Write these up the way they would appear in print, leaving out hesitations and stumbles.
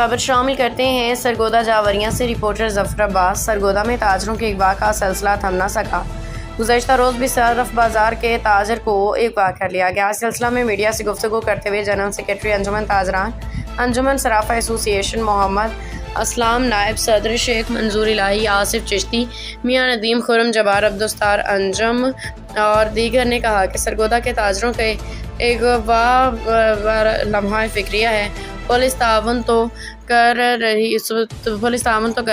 खबर शामिल करते हैं सरगोदा जावरियां से। रिपोर्टर जफर अब्बास। सरगोदा में ताजरों के अगवा का सिलसिला थम न सका। गुज़श्ता रोज़ भी सरफ बाजार के ताजर को अगवा कर लिया गया। इस सिलसिला में मीडिया से गुफ्तगू करते हुए जनरल सेक्रेटरी अंजुमन ताजरान, अंजुमन सराफा एसोसिएशन मोहम्मद असलाम, नायब सदर शेख मंजूर इलाही, आसिफ चिश्ती, मियाँ नदीम, खुरम जबार, अब्दुस्तार अंजम और दीगर ने कहा कि सरगोदा के ताजरों के अगवा लम्हा फ़िक्रिया है। पुलिस तावन तो कर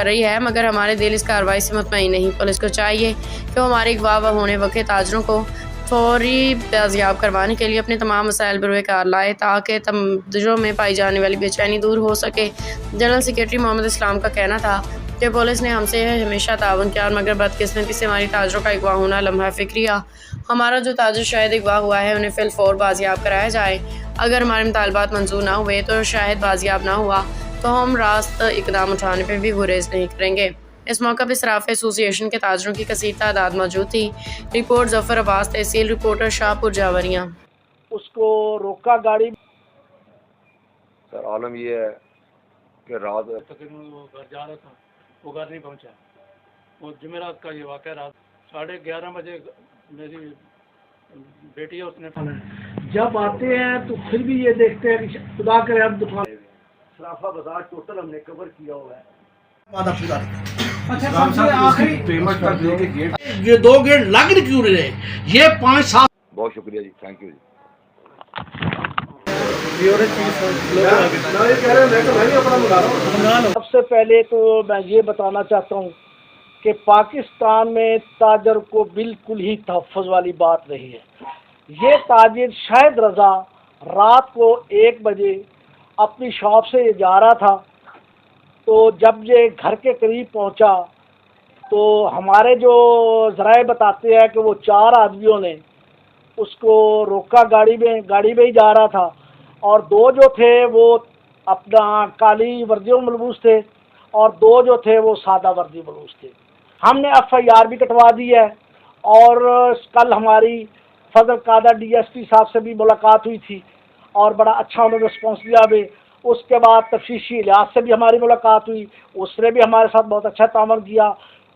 रही है, मगर हमारे दिल इस कार्रवाई से मुतमईन नहीं। पुलिस को चाहिए कि वो हमारे अगवा होने वक़्त ताजरों को फौरी बाजियाब करवाने के लिए अपने तमाम वसाइल बरूए कार लाए, ताकि ताजरों में पाई जाने वाली बेचैनी दूर हो सके। जनरल सेक्रेटरी मोहम्मद इस्लाम का कहना था कि पुलिस ने हमसे हमेशा ताउन किया, मगर बदकिस्मती से हमारी ताजरों का अगवा होना लम्हा फ़िक्रिया। हमारा जो ताजर शायद अगवा हुआ है उन्हें फिलफौर बाजियाब कराया जाए। अगर हमारे मुतालबात मंजूर ना हुए तो शायद बाजियाब ना हुआ तो हम रास्त इकदाम उठाने पर भी गुरेज नहीं करेंगे। इस मौका पर सराफा एसोसिएशन के ताजरों की कसीर तादाद मौजूद थी। रिपोर्ट जफर अब्बास, तहसील रिपोर्टर शाहपुर जावरियां। उसको रोका गाड़ी। सर आलम ये है कि रात तकरीबन वो घर जा रहा था, वो घर नहीं पहुंचा। वो जुमेरात का ये वाक़या रात 11:30 बजे मेरी बेटी है उसने जब आते हैं तो फिर भी ये देखते हैं कि खुदा करे अब दुकान सराफा बाजार टोटल हमने कवर किया हुआ है। अच्छा, सबसे आखिरी पेमेंट कर देंगे गेट, ये 2 गेट लग क्यों रहे? ये 5-7। बहुत शुक्रिया जी, थैंक यू जी। सबसे पहले तो मैं ये बताना चाहता हूँ कि पाकिस्तान में ताजर को बिल्कुल ही तहफ़्फ़ुज़ वाली बात नहीं है। ये ताजिर शाहिद रज़ा रात को 1 बजे अपनी शॉप से ये जा रहा था, तो जब ये घर के करीब पहुंचा तो हमारे जो ज़राए बताते हैं कि वो 4 आदमियों ने उसको रोका। गाड़ी में ही जा रहा था और 2 जो थे वो अपना काली वर्दियों में मलबूस थे और 2 जो थे वो सादा वर्दी मलबूस थे। हमने FIR भी कटवा दी है और कल हमारी फजल कादा DSP साहब से भी मुलाकात हुई थी और बड़ा अच्छा उन्होंने रिस्पॉन्स दिया भी। उसके बाद तफ्तीशी लिहाज से भी हमारी मुलाकात हुई, उसने भी हमारे साथ बहुत अच्छा तामल किया।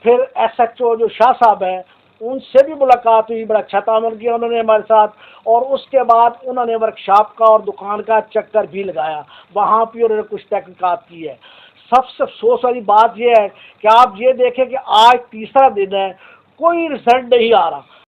फिर SHO जो शाह साहब हैं उनसे भी मुलाकात हुई, बड़ा अच्छा तामल किया उन्होंने हमारे साथ। और उसके बाद उन्होंने वर्कशॉप का और दुकान का चक्कर भी लगाया, वहाँ भी उन्होंने कुछ तहकीकात की है। सबसे अफसोस वाली बात यह है कि आप ये देखें कि आज तीसरा दिन है, कोई रिजल्ट नहीं आ रहा।